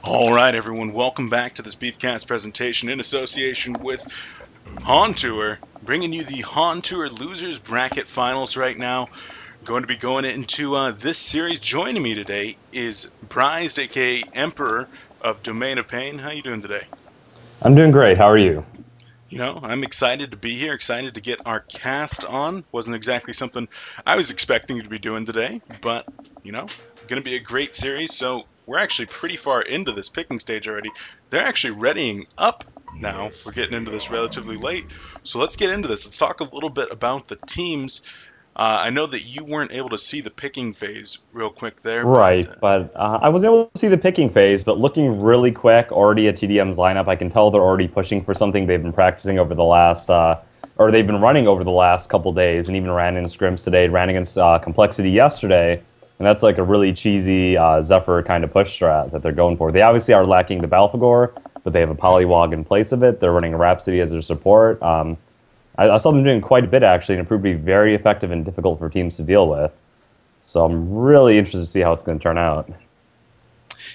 All right, everyone, welcome back to this Beefcats presentation in association with HoN Tour, bringing you the HoN Tour Losers Bracket Finals right now. Going to be going into this series. Joining me today is Prized, aka Emperor of Domain of Pain. How you doing today? I'm doing great. How are you? I'm excited to be here, excited to get our cast on. Wasn't exactly something I was expecting to be doing today, but, going to be a great series. So we're actually pretty far into this picking stage already. They're actually readying up now. We're getting into this relatively late. So let's get into this. Let's talk a little bit about the teams. I know that you weren't able to see the picking phase real quick there, but Right, but I wasn't able to see the picking phase, but looking really quick already at tdM's lineup, I can tell they're already pushing for something they've been practicing over the last, or they've been running over the last couple days, and even ran in scrims today, ran against Complexity yesterday, and that's like a really cheesy Zephyr kind of push strat that they're going for. They obviously are lacking the Balfagor, but they have a Polywog in place of it. They're running a Rhapsody as their support. I saw them doing quite a bit, actually, and it proved to be very effective and difficult for teams to deal with. So I'm really interested to see how it's going to turn out.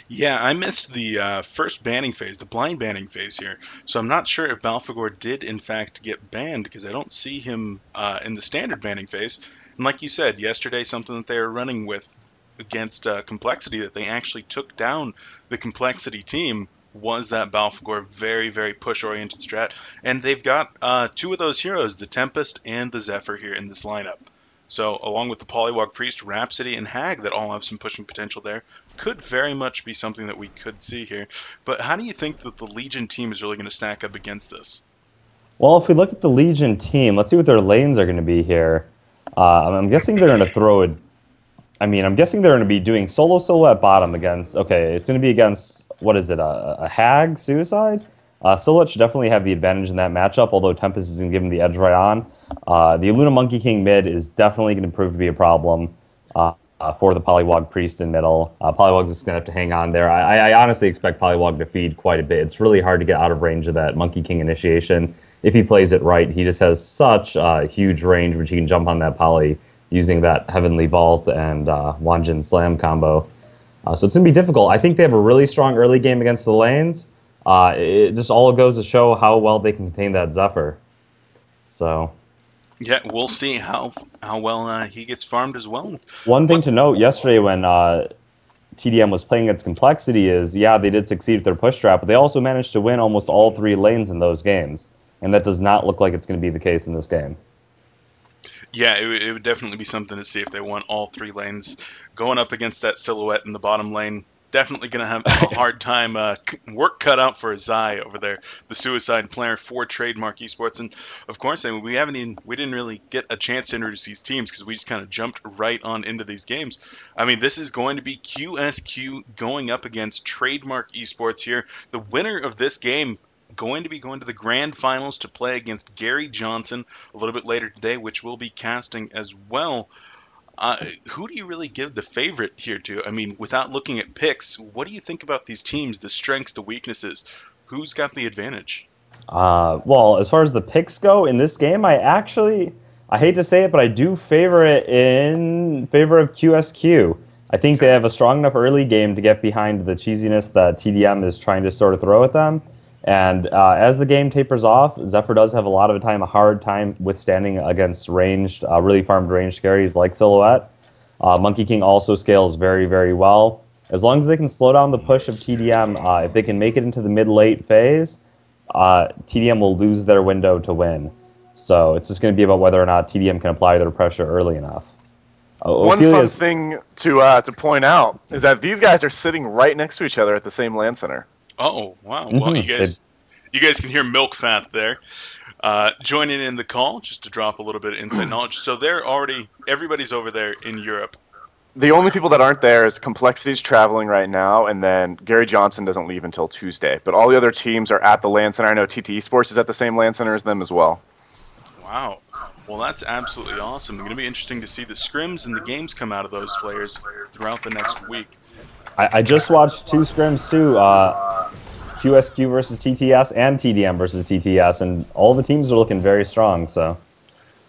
yeah, I missed the first banning phase, the blind banning phase here. So I'm not sure if Balfagor did in fact get banned because I don't see him in the standard banning phase. And like you said, yesterday something that they were running with against Complexity that they actually took down the Complexity team was that Balfagor very, very push-oriented strat. And they've got two of those heroes, the Tempest and the Zephyr here in this lineup. So, along with the Polywog Priest, Rhapsody, and Hag that all have some pushing potential there, could very much be something that we could see here. But how do you think that the Legion team is really going to stack up against this? Well, if we look at the Legion team, let's see what their lanes are going to be here. I'm guessing they're going to throw it. I'm guessing they're going to be doing solo at bottom against. Okay, it's going to be against what is it? A Hag Suicide. Silhouette should definitely have the advantage in that matchup, although Tempest is going to give him the edge right on. The Illuna Monkey King mid is definitely going to prove to be a problem for the Polywog Priest in middle. Polywog's just going to have to hang on there. I honestly expect Polywog to feed quite a bit. It's really hard to get out of range of that Monkey King initiation. If he plays it right, he just has such a huge range, which he can jump on that Poly using that Heavenly Vault and Wanjin Slam combo. So it's going to be difficult. I think they have a really strong early game against the lanes. It just all goes to show how well they can contain that Zephyr. So, Yeah, we'll see how well he gets farmed as well. one thing What? to note yesterday when tdM was playing its Complexity is, yeah, they did succeed with their push trap, but they also managed to win almost all three lanes in those games. And that does not look like it's going to be the case in this game. Yeah, it would definitely be something to see if they won all three lanes. Going up against that Silhouette in the bottom lane, definitely going to have a hard time. Work cut out for Zai over there, the Suicide player for Trademark eSports. And of course, we didn't really get a chance to introduce these teams because we just kind of jumped right on into these games. This is going to be QsQ going up against Trademark eSports here. The winner of this game going to be going to the grand finals to play against Gary Johnson a little bit later today, which will be casting as well. Who do you really give the favorite here to? Without looking at picks, what do you think about these teams, the strengths, the weaknesses? Who's got the advantage? Well, as far as the picks go in this game, I hate to say it, but I do favor it in favor of QsQ. I think they have a strong enough early game to get behind the cheesiness that tdM is trying to sort of throw at them. And as the game tapers off, Zephyr does have a hard time withstanding against ranged, really farmed ranged carries like Silhouette. Monkey King also scales very, very well. As long as they can slow down the push of tdM, if they can make it into the mid-late phase, tdM will lose their window to win. So it's just going to be about whether or not tdM can apply their pressure early enough. One fun thing to point out is that these guys are sitting right next to each other at the same LAN center. Oh, wow. Well, you guys can hear Milk Fat there. Joining in the call, just to drop a little bit of inside knowledge. So everybody's over there in Europe. The only people that aren't there is Complexity's traveling right now, and then Gary Johnson doesn't leave until Tuesday. But all the other teams are at the LAN center. I know TT eSports is at the same LAN center as them as well. Wow. Well, that's absolutely awesome. It's going to be interesting to see the scrims and the games come out of those players throughout the next week. I just watched two scrims too. QsQ versus TTS and tdM versus TTS, and all the teams are looking very strong. So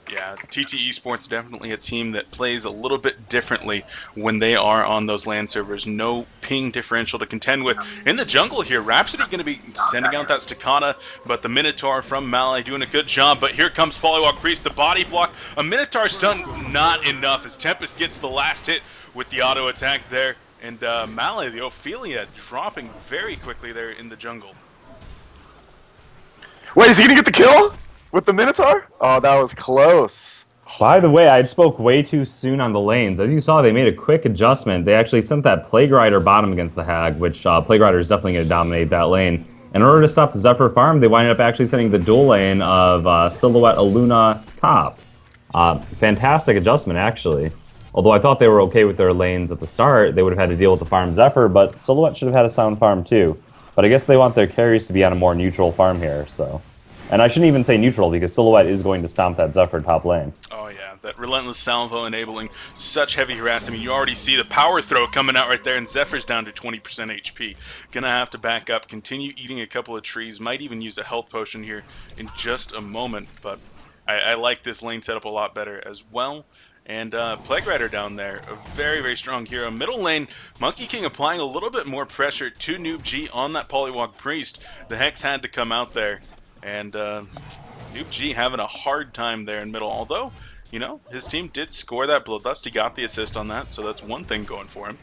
Yeah, TT eSports definitely a team that plays a little bit differently when they are on those LAN servers. No ping differential to contend with. In the jungle here, Rhapsody going to be sending out that Stakata, but the Minotaur from Malay doing a good job. But here comes Polywalk Priest, the body block. A Minotaur stun, not enough as Tempest gets the last hit with the auto attack there. And Malay, the Ophelia, dropping very quickly there in the jungle. Wait, is he going to get the kill? With the Minotaur? Oh, that was close. By the way, I spoke way too soon on the lanes. As you saw, they made a quick adjustment. They actually sent that Plague Rider bottom against the Hag, which Plague Rider is definitely going to dominate that lane. In order to stop the Zephyr farm, they winded up actually sending the dual lane of Silhouette Aluna top. Fantastic adjustment, actually. Although I thought they were okay with their lanes at the start, they would have had to deal with the farm Zephyr, but Silhouette should have had a sound farm too. But I guess they want their carries to be on a more neutral farm here, so... And I shouldn't even say neutral, because Silhouette is going to stomp that Zephyr top lane. Oh yeah, that Relentless Salvo enabling such heavy harassment. You already see the power throw coming out right there, and Zephyr's down to 20% HP. Gonna have to back up, continue eating a couple of trees, might even use a health potion here in just a moment, but I like this lane setup a lot better as well. And Plague Rider down there, a very, very strong hero. Middle lane, Monkey King applying a little bit more pressure to Noob G on that Polywalk Priest. The Hex had to come out there. And Noob G having a hard time there in middle, although, you know, his team did score that Bloodlust. He got the assist on that, so that's one thing going for him.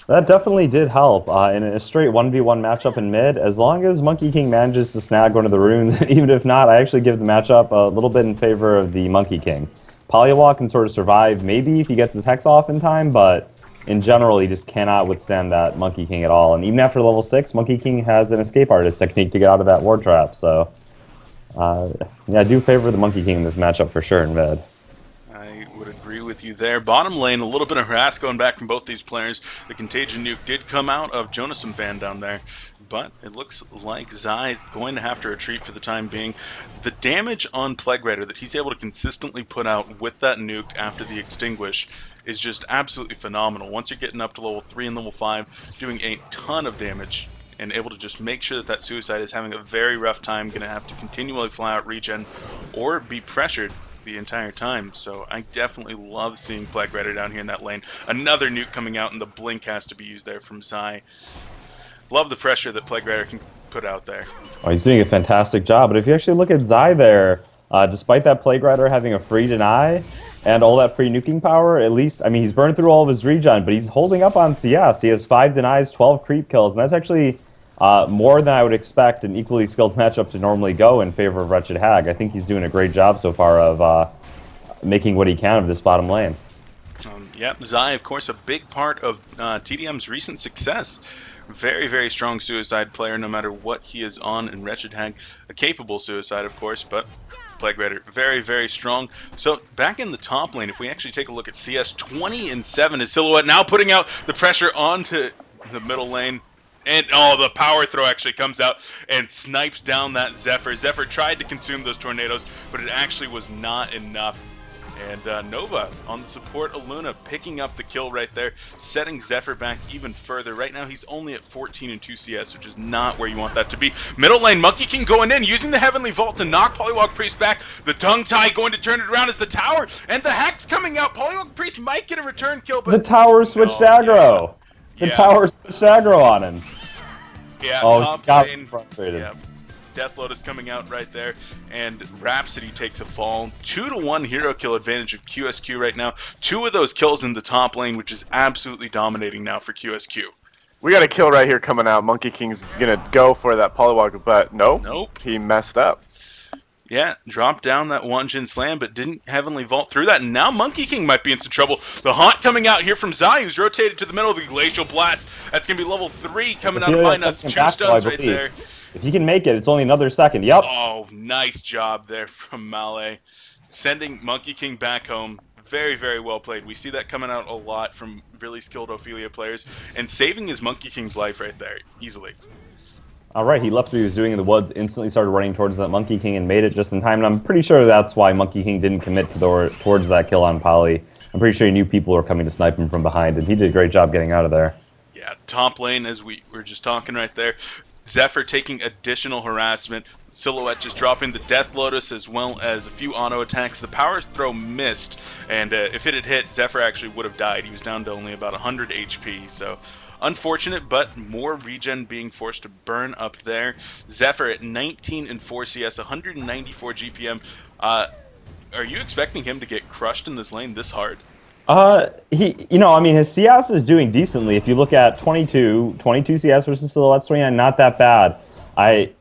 That definitely did help in a straight 1v1 matchup in mid. As long as Monkey King manages to snag one of the runes, even if not, I actually give the matchup a little bit in favor of the Monkey King. Polywalk can sort of survive, maybe if he gets his Hex off in time, but in general, he just cannot withstand that Monkey King at all. And even after level 6, Monkey King has an escape artist technique to get out of that ward trap. So, yeah, I do favor the Monkey King in this matchup for sure in mid. I would agree with you there. Bottom lane, a little bit of harass going back from both these players. The Contagion nuke did come out of Jonas and Van down there, but it looks like Zai is going to have to retreat for the time being. The damage on Plague Rider that he's able to consistently put out with that nuke after the Extinguish is just absolutely phenomenal. Once you're getting up to level 3 and level 5, doing a ton of damage and able to just make sure that that Suicide is having a very rough time, going to have to continually fly out regen or be pressured the entire time. So I definitely love seeing Plague Rider down here in that lane. Another nuke coming out, and the blink has to be used there from Zai. Love the pressure that Plague Rider can put out there. Oh, he's doing a fantastic job. But if you actually look at Zai there, despite that Plague Rider having a free deny and all that free nuking power, at least, I mean, he's burned through all of his regen, but he's holding up on CS. He has 5 denies, 12 creep kills, and that's actually more than I would expect an equally skilled matchup to normally go in favor of Wretched Hag. I think he's doing a great job so far of making what he can of this bottom lane. Yep, Zai, of course, a big part of tdM's recent success. Very, very strong Suicide player, no matter what he is on, and Wretched Hag, a capable Suicide, of course, but Plague Rider, very, very strong. So back in the top lane, if we actually take a look at CS, 20-7 is Silhouette, now putting out the pressure onto the middle lane. And, oh, the power throw actually comes out and snipes down that Zephyr. Zephyr tried to consume those tornadoes, but it actually was not enough. And Nova on the support Aluna picking up the kill right there, setting Zephyr back even further. Right now he's only at 14 and 2 CS, which is not where you want that to be. Middle lane, Monkey King going in, using the Heavenly Vault to knock Polywalk Priest back. The Tongue Tie going to turn it around as the tower, and the Hex coming out. Polywalk Priest might get a return kill, but... The tower switched aggro! Yeah. The tower switched aggro on him. Yeah, oh, top got lane, frustrated. Yeah. Deathload is coming out right there, and Rhapsody takes a fall. 2-1 hero kill advantage of QsQ right now. 2 of those kills in the top lane, which is absolutely dominating now for QsQ. We got a kill right here coming out. Monkey King's gonna go for that Polywalk, but nope. He messed up. Yeah, dropped down that one-gen slam, but didn't Heavenly Vault through that, and now Monkey King might be in some trouble. The Haunt coming out here from Zai, who's rotated to the middle of the Glacial Blast. That's going to be level 3 coming out of lineup. 2 stuns right there. If he can make it, it's only another second. Yep. Oh, nice job there from Malay. Sending Monkey King back home. Very, very well played. We see that coming out a lot from really skilled Ophelia players, and saving his Monkey King's life right there, easily. All right, he left what he was doing in the woods, instantly started running towards that Monkey King and made it just in time, and I'm pretty sure that's why Monkey King didn't commit towards that kill on Poly. I'm pretty sure he knew people were coming to snipe him from behind, and he did a great job getting out of there. Yeah, top lane, as we were just talking right there. Zephyr taking additional harassment. Silhouette just dropping the Death Lotus as well as a few auto attacks. The Power Throw missed, and if it had hit, Zephyr actually would have died. He was down to only about 100 HP, so unfortunate, but more regen being forced to burn up there. Zephyr at 19 and 4 CS, 194 GPM. Are you expecting him to get crushed in this lane this hard? I mean, his CS is doing decently. If you look at 22 CS versus Silhouette's 29, not that bad. I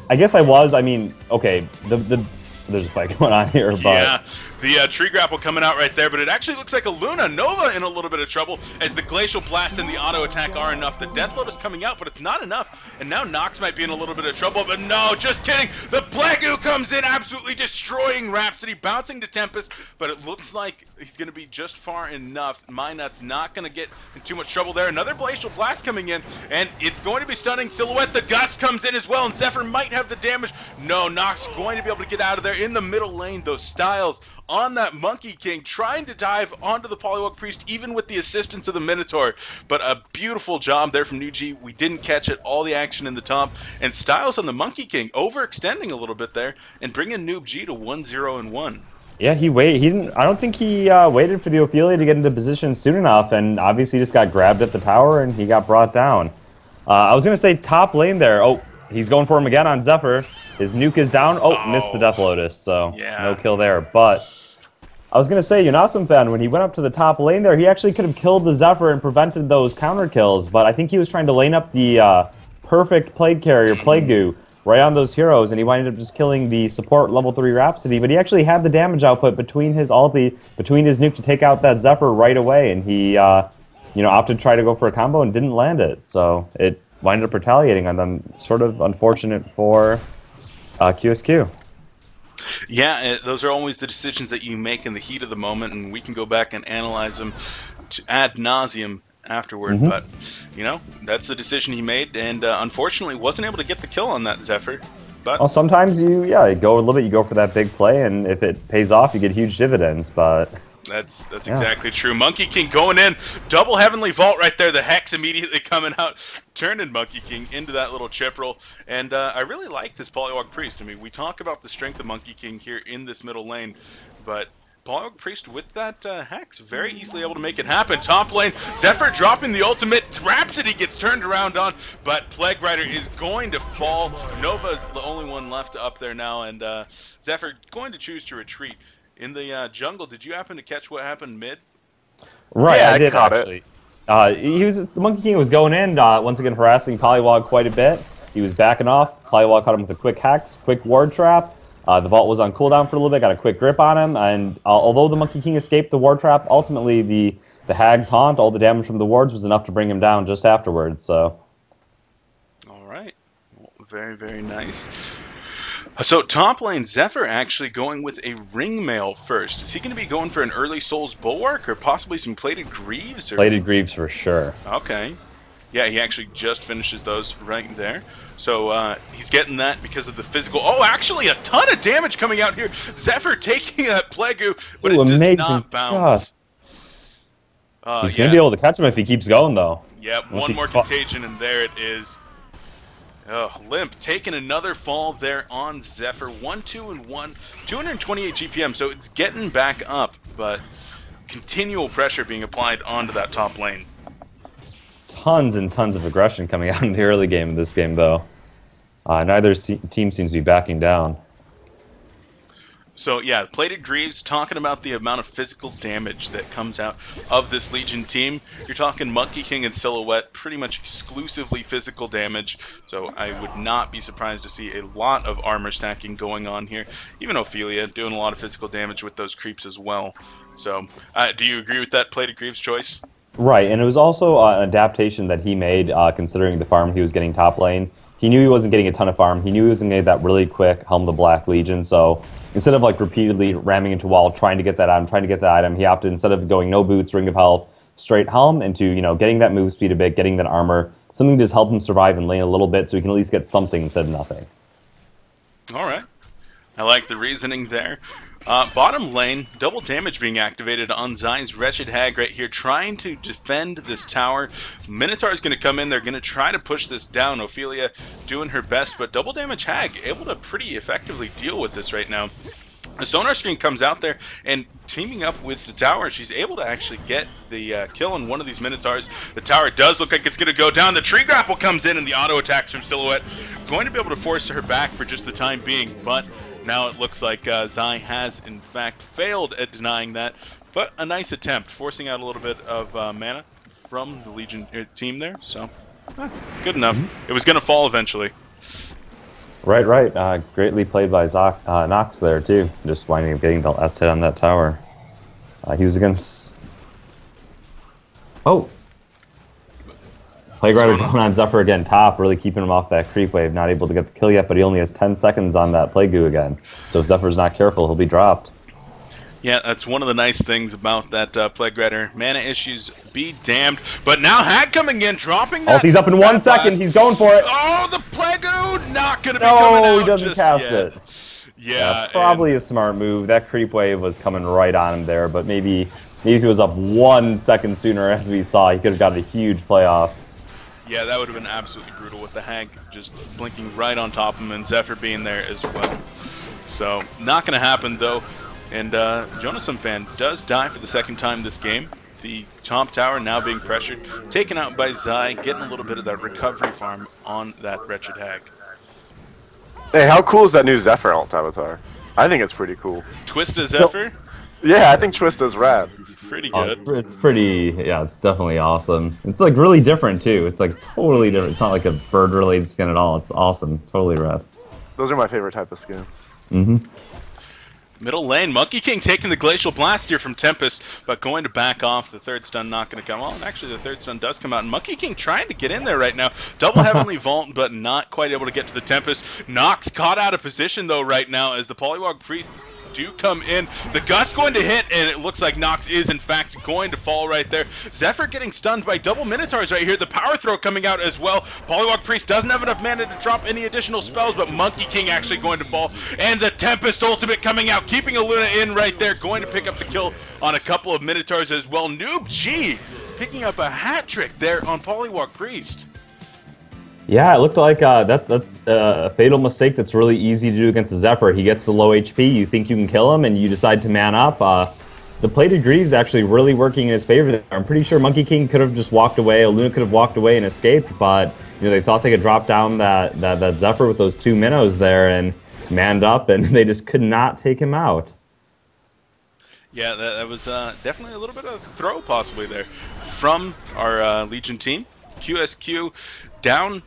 guess I mean, okay, there's a fight going on here, but yeah. The tree grapple coming out right there, but it actually looks like a Luna Nova in a little bit of trouble as the Glacial Blast and the auto attack are enough. The Death Lotus coming out, but it's not enough. And now Nox might be in a little bit of trouble, but no, just kidding. The Plague comes in, absolutely destroying Rhapsody, bouncing to Tempest, but it looks like he's going to be just far enough. Minut's not going to get in too much trouble there. Another Glacial Blast coming in, and it's going to be stunning Silhouette. The Gust comes in as well, and Zephyr might have the damage. No, Nox going to be able to get out of there in the middle lane. Those Styles on that Monkey King, trying to dive onto the Polywog Priest, even with the assistance of the Minotaur. But a beautiful job there from New G. We didn't catch it, all the action in the top. And Styles on the Monkey King, overextending a little bit there, and bringing Noob G to 1-0-1. yeah, he didn't. I don't think he waited for the Ophelia to get into position soon enough, and obviously just got grabbed at the tower and he got brought down. I was gonna say top lane there. Oh, he's going for him again on Zephyr. His nuke is down. Oh, missed the Death Lotus, so yeah, no kill there. But I was going to say, Yunasum fan, when he went up to the top lane there, he actually could have killed the Zephyr and prevented those counter kills, but I think he was trying to lane up the perfect Plague Carrier, Plague Goo, right on those heroes, and he wound up just killing the support level 3 Rhapsody, but he actually had the damage output between his ulti, between his nuke to take out that Zephyr right away, and he opted to try to go for a combo and didn't land it, so it wound up retaliating on them. Sort of unfortunate for QsQ. Yeah, those are always the decisions that you make in the heat of the moment, and we can go back and analyze them ad nauseum afterward. But, that's the decision he made, and unfortunately wasn't able to get the kill on that Zephyr. But well, sometimes you go a little bit, you go for that big play, and if it pays off, you get huge dividends, but That's exactly true. Monkey King going in. Double Heavenly Vault right there. The Hex immediately coming out. Turning Monkey King into that little chip roll. And I really like this Polywog Priest. I mean, we talk about the strength of Monkey King here in this middle lane. But Polywog Priest with that Hex, very easily able to make it happen. Top lane, Zephyr dropping the ultimate. Rhapsody gets turned around on. But Plague Rider is going to fall. Nova's the only one left up there now. And Zephyr going to choose to retreat. In the jungle, did you happen to catch what happened mid? Right, yeah, I did caught actually. The Monkey King was going in, once again harassing Polywog quite a bit. He was backing off. Polywog caught him with a quick hex, quick ward trap. The vault was on cooldown for a little bit, got a quick grip on him, and although the Monkey King escaped the ward trap, ultimately the Hag's Haunt, all the damage from the wards was enough to bring him down just afterwards. So. All right, well, very, very nice. So top lane, Zephyr actually going with a Ringmail first. Is he going to be going for an early Souls Bulwark or possibly some Plated Greaves? Or? Plated Greaves for sure. Okay. Yeah, he actually just finishes those right there. So he's getting that because of the physical. Oh, actually a ton of damage coming out here. Zephyr taking that Plague, but it does not bounce. He's going to be able to catch him if he keeps going, though. Yep, one more Contagion, and there it is. Oh, Limp taking another fall there on Zephyr. 1-2-1, 228 GPM, so it's getting back up, but continual pressure being applied onto that top lane. Tons and tons of aggression coming out in the early game of this game, though. Neither team seems to be backing down. So yeah, Plated Greaves, talking about the amount of physical damage that comes out of this Legion team. You're talking Monkey King and Silhouette, pretty much exclusively physical damage. So I would not be surprised to see a lot of armor stacking going on here. Even Ophelia doing a lot of physical damage with those creeps as well. So do you agree with that Plated Greaves choice? Right, and it was also an adaptation that he made considering the farm he was getting top lane. He knew he wasn't getting a ton of farm. He knew he was going to get that really quick Helm the Black Legion, so instead of like repeatedly ramming into wall, trying to get that item, he opted, instead of going no boots, Ring of Health, straight Helm, into getting that move speed a bit, getting that armor, something to just help him survive and lane a little bit so he can at least get something instead of nothing. All right. I like the reasoning there. Bottom lane, double damage being activated on Zai's Wretched Hag right here, trying to defend this tower. Minotaur is going to come in. They're going to try to push this down. Ophelia doing her best, but double damage Hag able to pretty effectively deal with this right now. The sonar screen comes out there, and teaming up with the tower, she's able to actually get the kill on one of these Minotaurs. The tower does look like it's going to go down. The tree grapple comes in, and the auto attacks from Silhouette going to be able to force her back for just the time being, but now it looks like Zai has, in fact, failed at denying that, but a nice attempt, forcing out a little bit of mana from the Legion team there, so good enough. It was going to fall eventually. Right. Greatly played by Nox there, too. Just winding up getting the last hit on that tower. He was against... Oh! Plague Rider going on Zephyr again top, really keeping him off that creep wave. Not able to get the kill yet, but he only has 10 seconds on that Plague Goo again. So if Zephyr's not careful, he'll be dropped. Yeah, that's one of the nice things about that Plague Rider. Mana issues be damned. But now Hag coming in, dropping that. Oh, he's up in 1 second. He's going for it. Oh, the Plague Goo not going to be coming out. No, he doesn't cast it. Yeah, probably a smart move. That creep wave was coming right on him there, but maybe if he was up 1 second sooner, as we saw, he could have got a huge playoff. Yeah, that would have been absolutely brutal with the Hag just blinking right on top of him and Zephyr being there as well. So, not going to happen though. And Jonathan Fan does die for the second time this game. The top tower now being pressured, taken out by Zai, getting a little bit of that recovery farm on that Wretched Hag. Hey, how cool is that new Zephyr alt avatar? I think it's pretty cool. Twista Zephyr? Yeah, I think Twista's rad. Pretty good. It's pretty, yeah, it's definitely awesome. It's like really different too. It's like totally different. It's not like a bird related skin at all. It's awesome. Totally rad. Those are my favorite type of skins. Middle lane, Monkey King taking the Glacial Blast here from Tempest, but going to back off. The third stun not going to come on. Actually, the third stun does come out, and Monkey King trying to get in there right now. Double Heavenly Vault, but not quite able to get to the Tempest. Nox caught out of position, though, right now, as the Polywog Priest do come in. The Gust going to hit, and it looks like Nox is, in fact, going to fall right there. Zephyr getting stunned by double Minotaurs right here. The Power Throw coming out as well. Polywog Priest doesn't have enough mana to drop any additional spells, but Monkey King actually going to fall. And the Tempest Ultimate coming out, keeping a Luna in right there, going to pick up the kill on a couple of Minotaurs as well. Noob G picking up a hat trick there on Polywog Priest. Yeah, it looked like that's a fatal mistake that's really easy to do against a Zephyr. He gets the low HP, you think you can kill him, and you decide to man up. The Plated Greaves actually really working in his favor there. I'm pretty sure Monkey King could have just walked away, Luna could have walked away and escaped, but they thought they could drop down that Zephyr with those 2 minnows there and manned up, and they just could not take him out. Yeah, that was definitely a little bit of a throw possibly there from our Legion team. QsQ down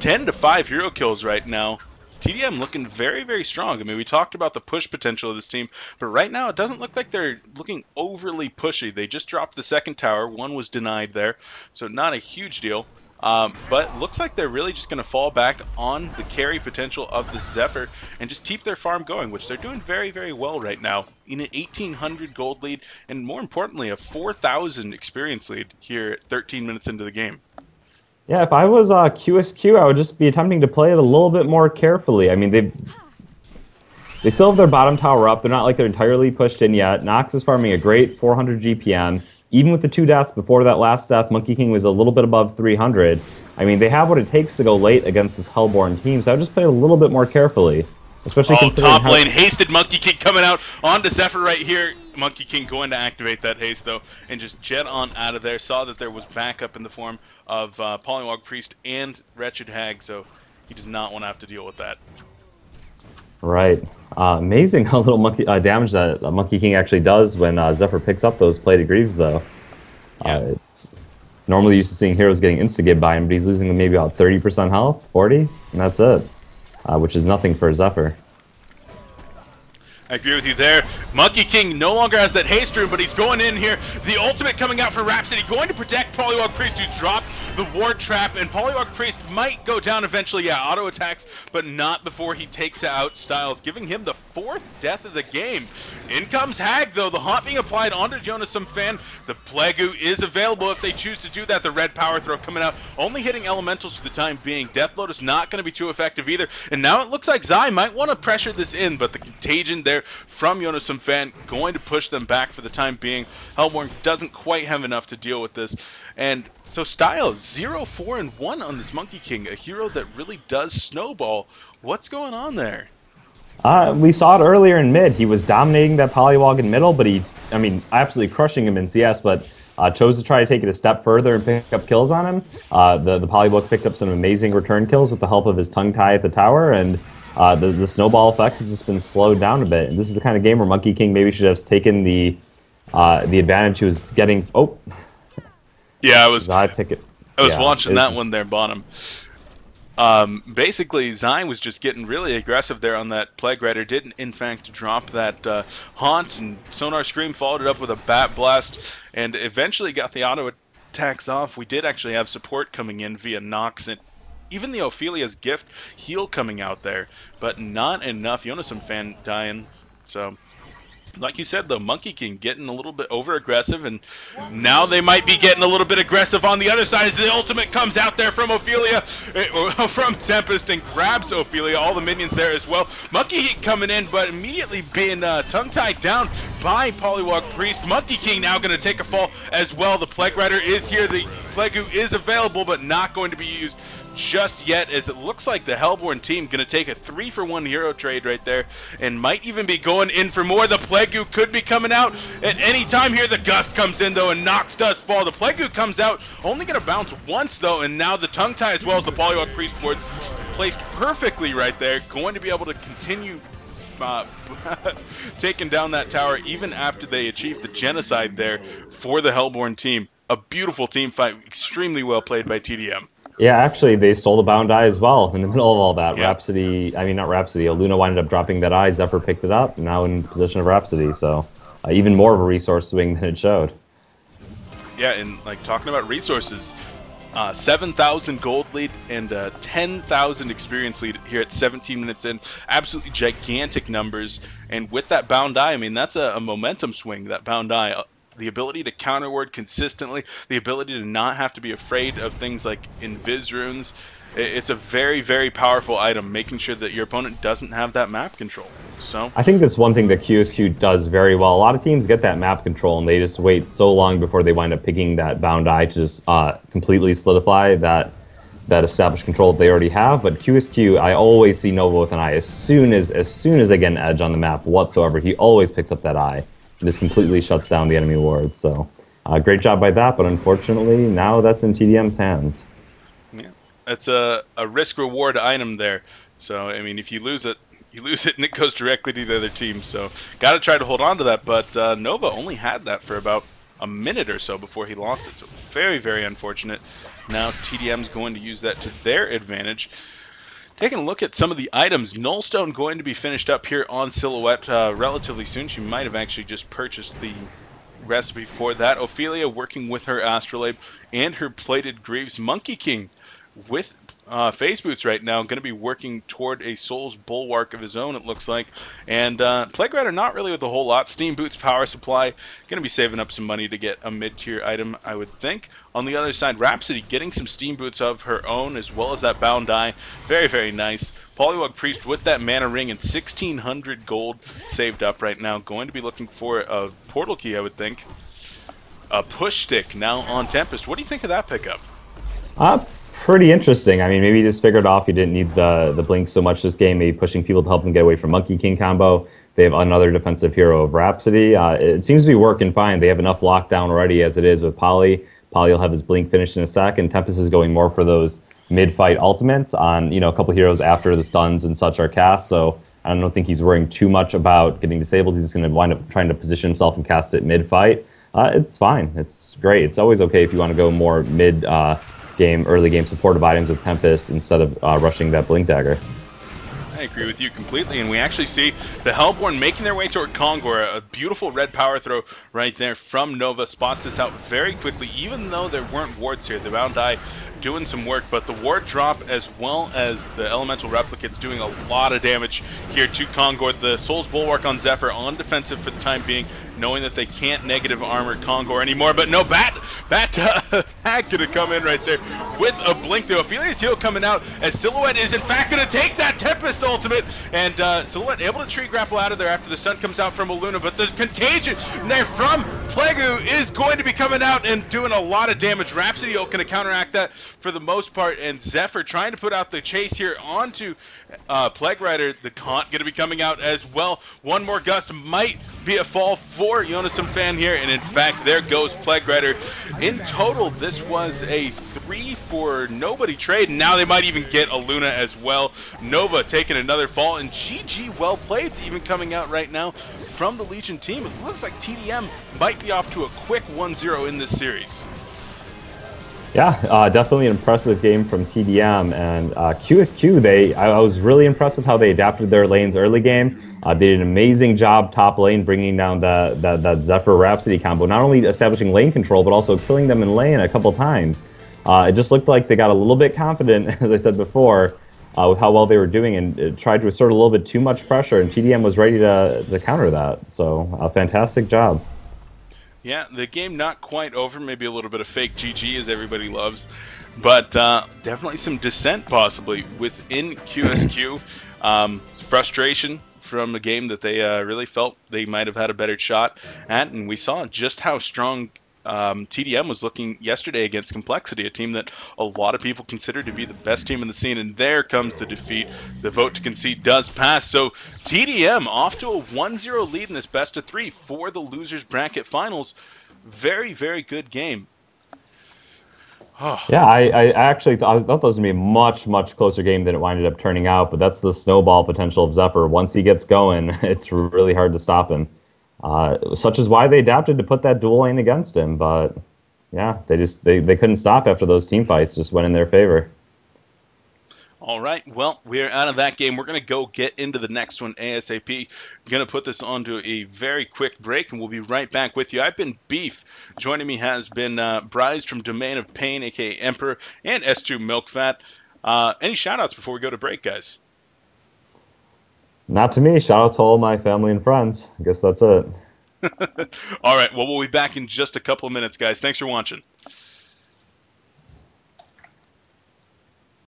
10 to 5 hero kills right now. tdM looking very, very strong. I mean, we talked about the push potential of this team, but right now it doesn't look like they're looking overly pushy. They just dropped the second tower. One was denied there, so not a huge deal. But looks like they're really just going to fall back on the carry potential of the Zephyr and just keep their farm going, which they're doing very, very well right now. In an 1,800 gold lead, and more importantly, a 4,000 experience lead here at 13 minutes into the game. Yeah, if I was QsQ, I would just be attempting to play it a little bit more carefully. I mean, they still have their bottom tower up. They're not like they're entirely pushed in yet. Nox is farming a great 400 GPM. Even with the 2 deaths before that last death, Monkey King was a little bit above 300. I mean, they have what it takes to go late against this Hellborn team, so I would just play it a little bit more carefully. Especially considering top lane, hasted Monkey King coming out onto Zephyr right here. Monkey King going to activate that haste, though, and just jet on out of there. Saw that there was backup in the form of Polywog Priest and Wretched Hag, so he does not want to have to deal with that. Right. Amazing how little damage that Monkey King actually does when Zephyr picks up those Plated Greaves, though. Yeah. It's normally used to seeing heroes getting insta-gib by him, but he's losing maybe about 30% health, 40, and that's it. Which is nothing for Zephyr. I agree with you there. Monkey King no longer has that haste room, but he's going in here. The ultimate coming out for Rhapsody, going to protect Polywog Priest, who's dropped. the ward trap, and Polywog Priest might go down eventually. Yeah, auto attacks, but not before he takes out Styles, giving him the 4th death of the game. In comes Hag, though. The haunt being applied onto Jonas Fan. The Plague is available if they choose to do that. The red power throw coming out, only hitting elementals for the time being. Death Lotus not going to be too effective either. And now it looks like Zai might want to pressure this in, but the contagion there from Jonas Fan going to push them back for the time being. Hellborn doesn't quite have enough to deal with this. And so Styles, 0-4-1 on this Monkey King, a hero that really does snowball. What's going on there? We saw it earlier in mid. He was dominating that Polywog in middle, but absolutely crushing him in CS, but chose to try to take it a step further and pick up kills on him. The Polywog picked up some amazing return kills with the help of his tongue tie at the tower, and the snowball effect has just been slowed down a bit. And this is the kind of game where Monkey King maybe should have taken the advantage he was getting. Oh, yeah, I was yeah, launching that one there, bottom. Basically, Zai was just getting really aggressive there on that Plague Rider. Didn't, in fact, drop that Haunt, and Sonar Scream followed it up with a Bat Blast, and eventually got the auto attacks off. We did actually have support coming in via Nox, and even the Ophelia's Gift heal coming out there, but not enough. Jonas Fan dying, so... Like you said, though, Monkey King getting a little bit over-aggressive, and now they might be getting a little bit aggressive on the other side as the ultimate comes out there from Ophelia, from Tempest, and grabs Ophelia. All the minions there as well. Monkey King coming in, but immediately being tongue-tied down by Polywog Priest. Monkey King now going to take a fall as well. The Plague Rider is here. The Plague is available, but not going to be used just yet, as it looks like the Hellborn team going to take a 3-for-1 hero trade right there, and might even be going in for more. The Plague could be coming out at any time here. The Gust comes in, though, and Nox does fall. The Plague comes out, only going to bounce once, though, and now the tongue tie as well as the Polywog Priest boards placed perfectly right there, going to be able to continue taking down that tower even after they achieve the genocide there for the Hellborn team. A beautiful team fight, extremely well played by tdM. Yeah, actually, they stole the bound eye as well in the middle of all that. Yeah. Rhapsody, not Rhapsody, Luna wound up dropping that eye, Zephyr picked it up, now in position of Rhapsody, so even more of a resource swing than it showed. Yeah, and like talking about resources, 7,000 gold lead and 10,000 experience lead here at 17 minutes in. Absolutely gigantic numbers, and with that bound eye, that's a momentum swing, that bound eye. The ability to counter ward consistently, the ability to not have to be afraid of things like invis runes. It's a very, very powerful item, making sure that your opponent doesn't have that map control. So I think that's one thing that QsQ does very well. A lot of teams get that map control, and they just wait so long before they wind up picking that bound eye to just completely solidify that established control that they already have. But QsQ, I always see Nova with an eye. As soon as they get an edge on the map whatsoever, he always picks up that eye. Just completely shuts down the enemy ward. So great job by that, but unfortunately now that's in tdM's hands. Yeah, that's a risk-reward item there. So if you lose it and it goes directly to the other team. So got to try to hold on to that, but Nova only had that for about a minute or so before he lost it. So very, very unfortunate. Now tdM's going to use that to their advantage. Taking a look at some of the items, Nullstone going to be finished up here on Silhouette relatively soon. She might have actually just purchased the recipe for that. Ophelia working with her Astrolabe and her Plated Greaves. Monkey King with Phase Boots right now, going to be working toward a Soul's Bulwark of his own, it looks like. And Plague Rider not really with a whole lot. Steam Boots, Power Supply, going to be saving up some money to get a mid-tier item, I would think. On the other side, Rhapsody getting some Steam Boots of her own, as well as that Bound Eye. Very, very nice. Polywog Priest with that Mana Ring and 1,600 gold saved up right now. Going to be looking for a Portal Key, I would think. A Push Stick now on Tempest. What do you think of that pickup? Pretty interesting. Maybe he just figured off he didn't need the blink so much this game, maybe pushing people to help him get away from Monkey King combo. They have another defensive hero of Rhapsody. It seems to be working fine. They have enough lockdown already as it is with Poly. Poly will have his blink finished in a sec, and Tempest is going more for those mid-fight ultimates on a couple heroes after the stuns and such are cast, so I don't think he's worrying too much about getting disabled. He's just going to wind up trying to position himself and cast it mid-fight. It's fine. It's great. It's always okay if you want to go more mid-game, early-game supportive items with Tempest instead of rushing that Blink Dagger. I agree with you completely. And we actually see the Hellborn making their way toward Kongor. A beautiful red power throw right there from Nova. Spots this out very quickly, even though there weren't wards here. The Bound Eye doing some work, but the ward drop as well as the elemental replicates doing a lot of damage here to Kongor. The Soul's Bulwark on Zephyr on defensive for the time being, knowing that they can't negative armor Kongor anymore. But no, Bat gonna come in right there with a blink though. Ophelia's heal coming out as Silhouette is in fact gonna take that Tempest ultimate, and Silhouette able to tree grapple out of there after the stun comes out from Aluna, but the contagion there from Plagu is going to be coming out and doing a lot of damage. Rhapsody Oak gonna counteract that for the most part, and Zephyr trying to put out the chase here onto Plague Rider. The Kant going to be coming out as well. One more gust might be a fall for Yonasan fan here, and in fact, there goes Plague Rider. In total, this was a 3 for nobody trade, and now they might even get a Luna as well. Nova taking another fall, and GG well played even coming out right now from the Legion team. It looks like tdM might be off to a quick 1-0 in this series. Yeah, definitely an impressive game from tdM, and QsQ, I was really impressed with how they adapted their lanes early game. They did an amazing job top lane, bringing down that Zephyr Rhapsody combo, not only establishing lane control, but also killing them in lane a couple times. It just looked like they got a little bit confident, as I said before, with how well they were doing, and tried to assert a little bit too much pressure, and tdM was ready to counter that. So, a fantastic job. Yeah, the game not quite over. Maybe a little bit of fake GG as everybody loves. But definitely some dissent possibly within QsQ. Frustration from a game that they really felt they might have had a better shot at. And we saw just how strong tdM was looking yesterday against Complexity, a team that a lot of people consider to be the best team in the scene, and there comes the defeat. The vote to concede does pass, so tdM off to a 1-0 lead in this best of 3 for the losers bracket finals. Very, very good game. Oh. Yeah, I actually thought this was going to be a much, much closer game than it winded up turning out, but that's the snowball potential of Zephyr. Once he gets going, it's really hard to stop him. Such is why they adapted to put that dual lane against him, but yeah, they couldn't stop after those team fights, just went in their favor. All right, well, we're out of that game. We're going to go get into the next one ASAP. Going to put this onto a very quick break, and we'll be right back with you. I've been Beef. Joining me has been Bryce from Domain of Pain, a.k.a. Emperor, and S2 Milkfat. Any shout-outs before we go to break, guys? Not to me. Shout out to all my family and friends. I guess that's it. All right, well, we'll be back in just a couple of minutes, guys. Thanks for watching.